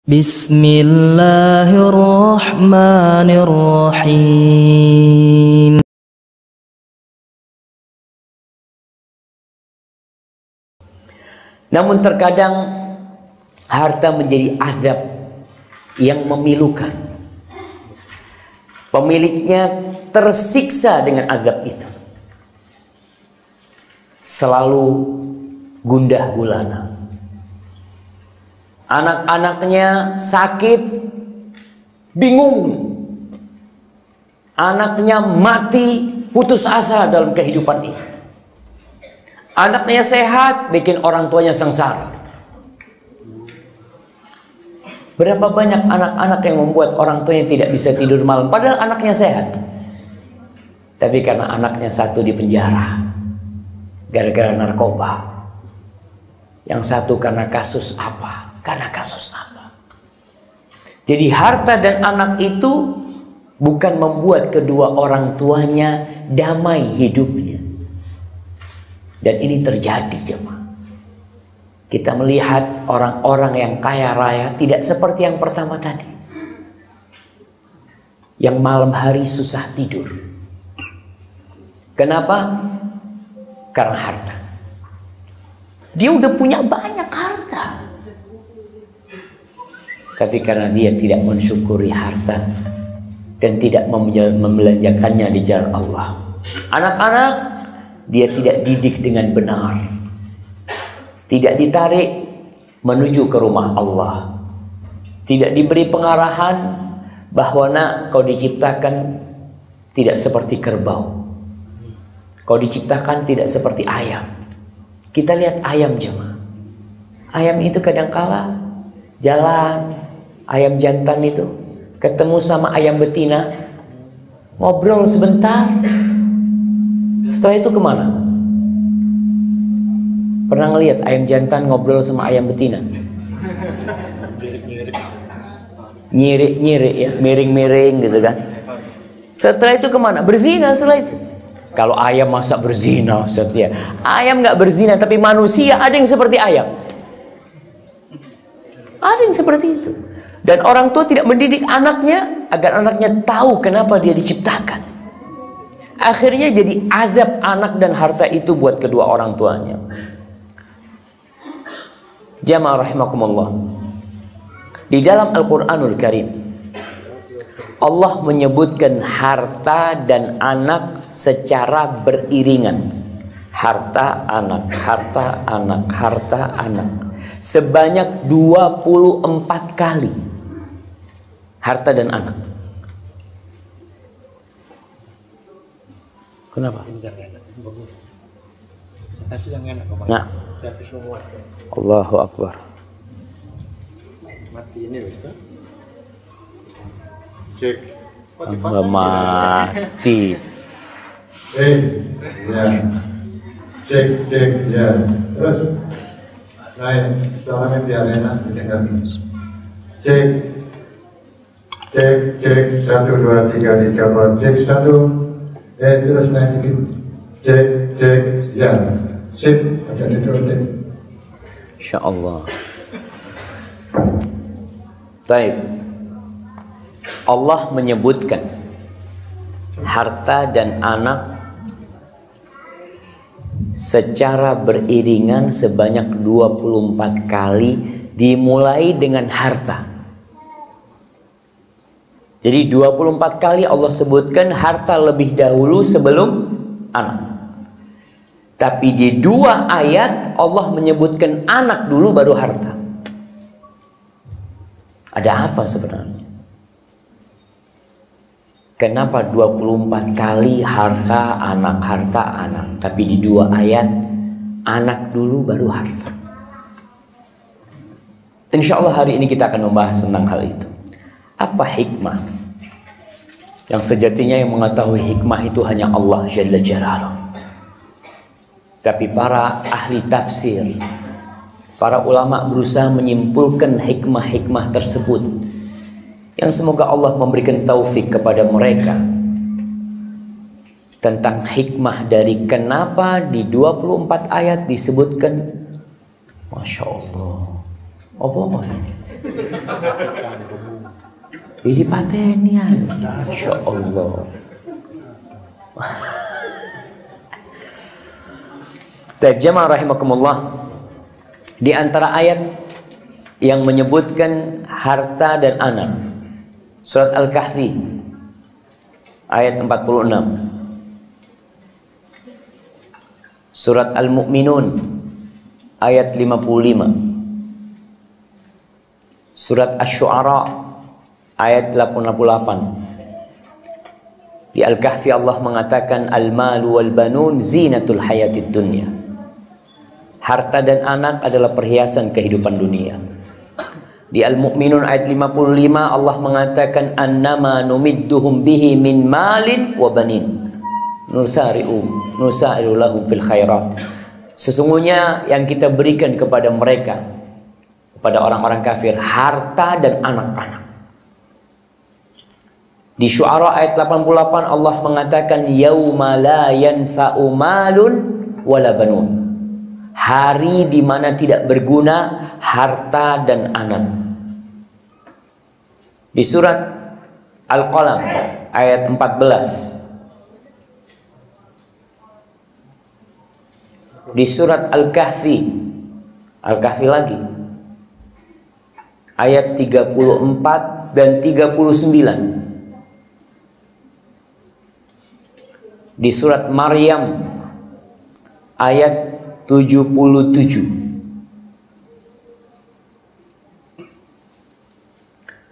Bismillahirrahmanirrahim. Namun terkadang harta menjadi azab yang memilukan. Pemiliknya tersiksa dengan azab itu. Selalu gundah gulana. Anak-anaknya sakit, bingung. Anaknya mati, putus asa dalam kehidupan ini. Anaknya sehat, bikin orang tuanya sengsara. Berapa banyak anak-anak yang membuat orang tuanya tidak bisa tidur malam, padahal anaknya sehat. Tapi karena anaknya satu di penjara, gara-gara narkoba. Yang satu karena kasus apa? Karena kasus apa? Jadi harta dan anak itu bukan membuat kedua orang tuanya damai hidupnya. Dan ini terjadi jemaah. Kita melihat orang-orang yang kaya raya tidak seperti yang pertama tadi. Yang malam hari susah tidur. Kenapa? Karena harta. Dia udah punya banyak harta. Tapi karena dia tidak mensyukuri harta dan tidak membelanjakannya di jalan Allah. Anak-anak dia tidak didik dengan benar. Tidak ditarik menuju ke rumah Allah. Tidak diberi pengarahan bahwa nak, kau diciptakan tidak seperti kerbau. Kau diciptakan tidak seperti ayam. Kita lihat ayam jemaah. Ayam itu kadangkala jalan, ayam jantan itu ketemu sama ayam betina, ngobrol sebentar. Setelah itu kemana? Pernah ngelihat ayam jantan ngobrol sama ayam betina? Nyirik-nyirik ya, miring-miring gitu kan. Setelah itu kemana? Berzina setelah itu. Kalau ayam masa berzina, setia. Ayam nggak berzina, tapi manusia ada yang seperti ayam. Ada yang seperti itu. Dan orang tua tidak mendidik anaknya agar anaknya tahu kenapa dia diciptakan. Akhirnya jadi azab anak dan harta itu buat kedua orang tuanya. Jamaah rahimakumullah. Di dalam Al-Quranul Karim, Allah menyebutkan harta dan anak secara beriringan. Harta, anak, harta, anak, harta, anak. Sebanyak 24 kali. Harta dan anak. Kenapa? Nah. Allahu Akbar. Mati ini bisa. Cek. Mati. Ya. Cek ya. Terus. Naik, soalnya biar enak didengar. Cek. Cek 1 2 3 4 cek 1. Terus naik dikit. Cek ya. Sip, ada di dulu. Insyaallah. Baik. Allah menyebutkan harta dan anak secara beriringan sebanyak 24 kali, dimulai dengan harta. Jadi 24 kali Allah sebutkan harta lebih dahulu sebelum anak. Tapi di 2 ayat Allah menyebutkan anak dulu baru harta. Ada apa sebenarnya? Kenapa 24 kali harta anak, tapi di 2 ayat anak dulu baru harta? Insya Allah hari ini kita akan membahas tentang hal itu. Apa hikmah? Yang sejatinya yang mengetahui hikmah itu hanya Allah Jalla Jalaluhu. Tapi para ahli tafsir, para ulama berusaha menyimpulkan hikmah-hikmah tersebut, yang semoga Allah memberikan taufik kepada mereka tentang hikmah dari kenapa di 24 ayat disebutkan Masya Allah. Apa ini? Jadi patenian. Masya Allah. Jamaah rahimakumullah. Di antara ayat yang menyebutkan harta dan anak, surat Al-Kahfi ayat 46, surat Al-Mu'minun ayat 55, surat Asy-Syu'ara ayat 88. Di Al-Kahfi Allah mengatakan al-malu wal banun zinatul hayatid dunya. Harta dan anak adalah perhiasan kehidupan dunia. Di Al-Mu'minun ayat 55 Allah mengatakan annama numidduhum bihi min malin wa banin nusari'u lahum fil khairat. Sesungguhnya yang kita berikan kepada mereka, kepada orang-orang kafir, harta dan anak-anak. Di Syu'ara ayat 88 Allah mengatakan yauma la yanfa'u malun wala banun. Hari di mana tidak berguna harta dan anak. Di surat Al-Qalam ayat 14. Di surat Al-Kahfi lagi ayat 34 dan 39. Di surat Maryam ayat 77.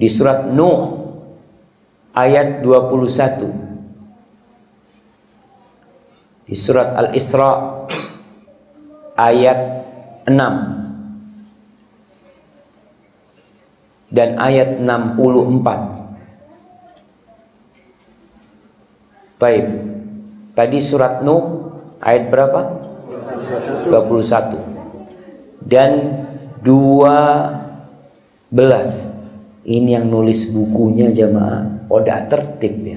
Di surat Nuh ayat 21. Di surat Al-Isra ayat 6 dan ayat 64. Baik. Tadi surat Nuh ayat berapa? 21 dan 12. Ini yang nulis bukunya jamaah tidak tertib ya.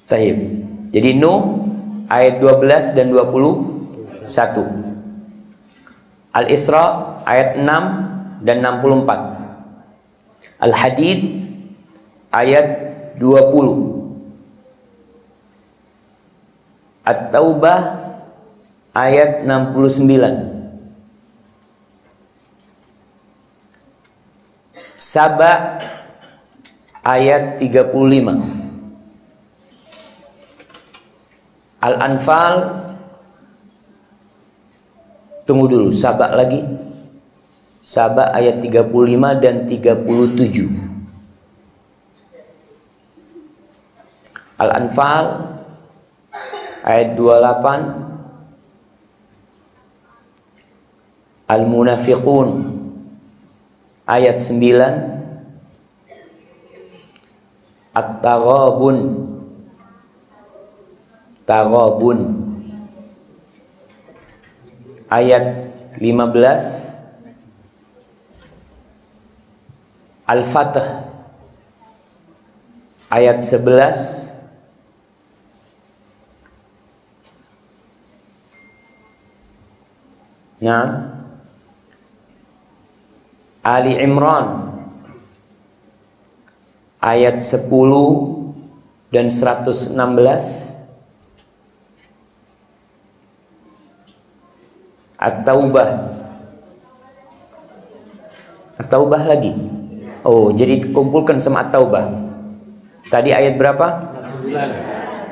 Sahib. Jadi Nuh ayat 12 dan 21. Al-Isra ayat 6 dan 64. Al-Hadid ayat 20. At-Taubah ayat 69. Saba ayat 35. Al-Anfal, tunggu dulu, Saba lagi. Saba ayat 35 dan 37. Al-Anfal ayat 28. Al-Munafiqun ayat 9. At-Taghabun ayat 15. Al-Fath ayat 11. Nah, Ali Imran ayat 10 dan 116. At-Taubah lagi. Oh, jadi kumpulkan sama At-Taubah. Tadi ayat berapa?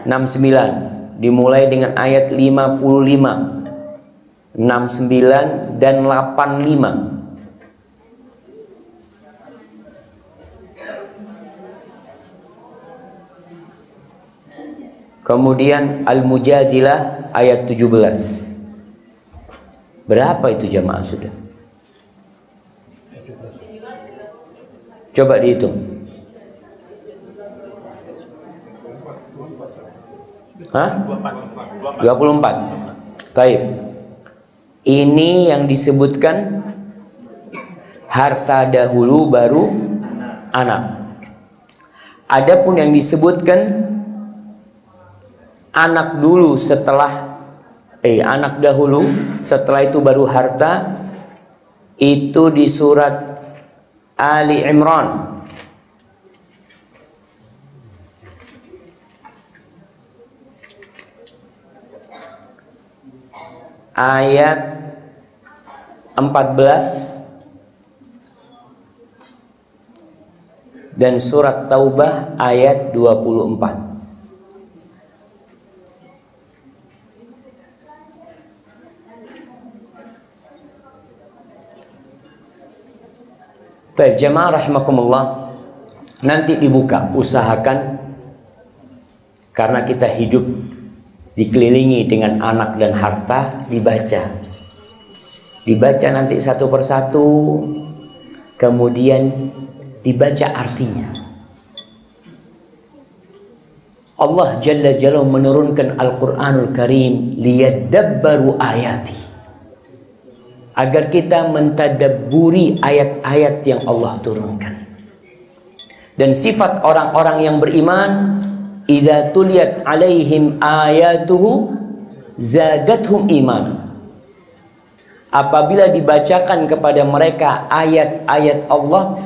69. Dimulai dengan ayat 55, 69 dan 85. Kemudian Al-Mujadilah ayat 17. Berapa itu jamaah sudah? Coba dihitung. Hah? 24. Baik. Ini yang disebutkan harta dahulu baru anak. Adapun yang disebutkan anak dulu anak dahulu, setelah itu baru harta. Itu di surat Ali Imran ayat 14 dan surat Taubah ayat 24. Baik, jamaah rahimakumullah, nanti dibuka, usahakan, karena kita hidup dikelilingi dengan anak dan harta, dibaca nanti satu persatu, kemudian dibaca artinya. Allah Jalla Jalla menurunkan Al-Quranul Karim liyadabbaru ayati, agar kita mentadabburi ayat-ayat yang Allah turunkan. Dan sifat orang-orang yang beriman, idza tuliyat alaihim ayatuhu zadatuhum iman. Apabila dibacakan kepada mereka ayat-ayat Allah,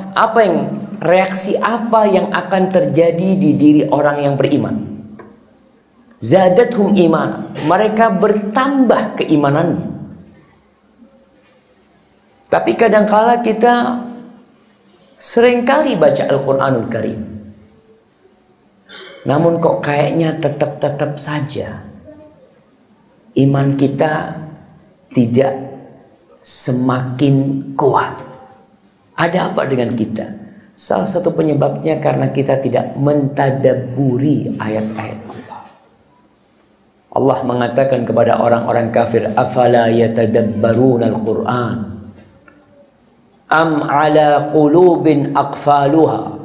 reaksi apa yang akan terjadi di diri orang yang beriman? Zadatuhum iman, mereka bertambah keimanannya. Tapi kadangkala kita seringkali baca Al-Quranul Karim, namun kok kayaknya tetap saja iman kita tidak semakin kuat. Ada apa dengan kita? Salah satu penyebabnya karena kita tidak mentadabburi ayat-ayat Allah. Allah mengatakan kepada orang-orang kafir, afala yatadabbaruna al-Quran am ala qulubin aqfaluha.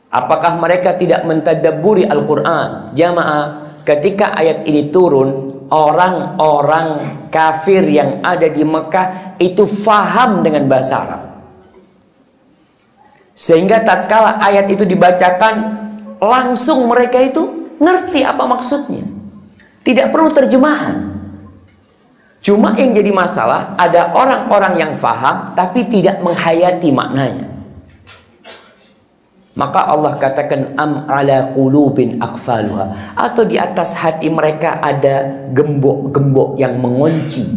Apakah mereka tidak mentadabburi Al-Quran? Jamaah, ketika ayat ini turun, orang-orang kafir yang ada di Mekah itu faham dengan bahasa Arab, sehingga tatkala ayat itu dibacakan, langsung mereka itu ngerti apa maksudnya, tidak perlu terjemahan. Cuma yang jadi masalah, ada orang-orang yang faham tapi tidak menghayati maknanya. Maka Allah katakan am ala qulubin aqfaluha, atau di atas hati mereka ada gembok-gembok yang mengunci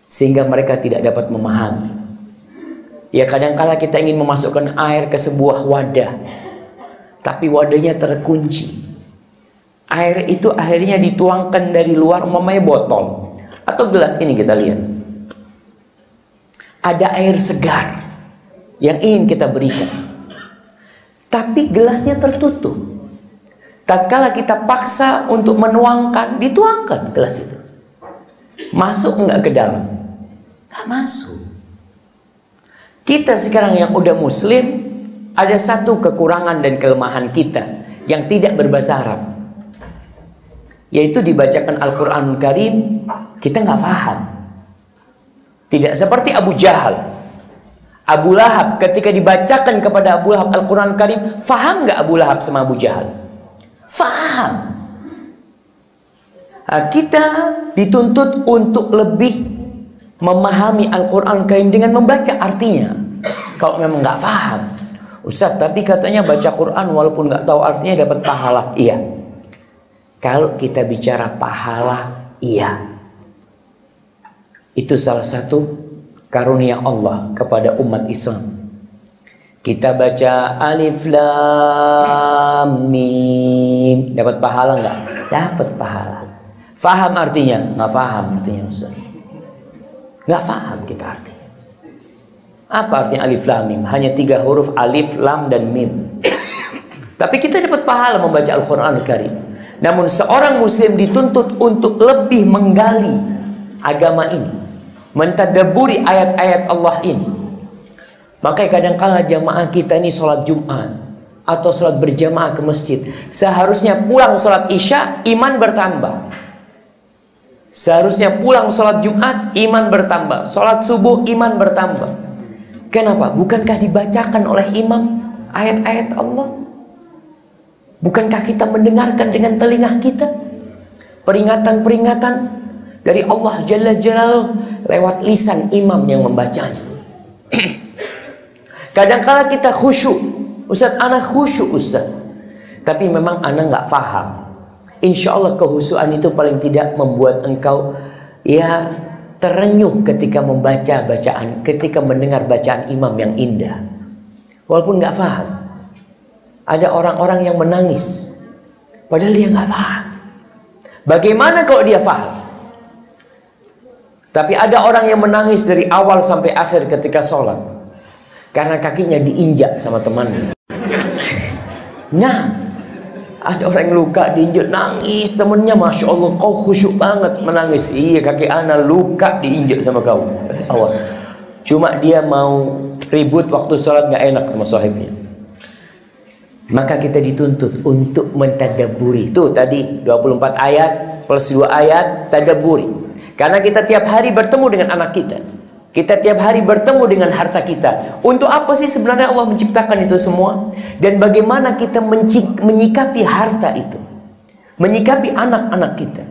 sehingga mereka tidak dapat memahami. Ya, kadangkala kita ingin memasukkan air ke sebuah wadah, tapi wadahnya terkunci. Air itu akhirnya dituangkan dari luar, umpamanya botol atau gelas ini, kita lihat ada air segar yang ingin kita berikan, tapi gelasnya tertutup. Tatkala kita paksa untuk menuangkan, dituangkan gelas itu, masuk enggak ke dalam? Enggak masuk. Kita sekarang yang udah muslim, ada satu kekurangan dan kelemahan kita yang tidak berbahasa Arab, yaitu dibacakan Al-Quranul Karim, kita nggak paham. Tidak seperti Abu Jahal, Abu Lahab, ketika dibacakan kepada Abu Lahab Al-Quranul Karim, faham nggak Abu Lahab sama Abu Jahal? Faham. Nah, kita dituntut untuk lebih memahami Al-Quranul Karim dengan membaca artinya. Kalau memang nggak paham, Ustaz, tapi katanya baca Quran walaupun nggak tahu artinya dapat pahala. Iya. Kalau kita bicara pahala, iya. Itu salah satu karunia Allah kepada umat Islam. Kita baca Alif Lam Mim, dapat pahala nggak? Dapat pahala. Faham artinya? Nggak faham artinya, Ustaz. Nggak faham kita artinya. Apa artinya Alif Lam Mim? Hanya 3 huruf, Alif, Lam, dan Mim. Tapi kita dapat pahala membaca Al-Quran Al-Karim. Namun seorang muslim dituntut untuk lebih menggali agama ini, mentadabburi ayat-ayat Allah ini. Makanya kadangkala jamaah kita ini sholat Jumat atau sholat berjamaah ke masjid, seharusnya pulang sholat Isya iman bertambah, seharusnya pulang sholat Jumat iman bertambah, sholat subuh iman bertambah. Kenapa? Bukankah dibacakan oleh imam ayat-ayat Allah? Bukankah kita mendengarkan dengan telinga kita peringatan-peringatan dari Allah Jalla Jalaluhu lewat lisan imam yang membacanya. Kadang-kala kita khusyuk, Ustaz, anak khusyuk Ustaz, tapi memang anak nggak faham. Insya Allah kehusuan itu paling tidak membuat engkau ya terenyuh ketika membaca bacaan, ketika mendengar bacaan imam yang indah, walaupun nggak faham. Ada orang-orang yang menangis padahal dia nggak faham. Bagaimana kalau dia faham? Tapi ada orang yang menangis dari awal sampai akhir ketika sholat karena kakinya diinjak sama temannya. Nah, ada orang yang luka diinjak, nangis temennya, Masya Allah kau khusyuk banget menangis. Iya, kaki ana luka diinjak sama kau. Awal. Cuma dia mau ribut waktu sholat, nggak enak sama sahibnya. Maka kita dituntut untuk mentadabburi. Tuh tadi 24 ayat plus 2 ayat tadabburi. Karena kita tiap hari bertemu dengan anak kita. Kita tiap hari bertemu dengan harta kita. Untuk apa sih sebenarnya Allah menciptakan itu semua? Dan bagaimana kita menyikapi harta itu? Menyikapi anak-anak kita?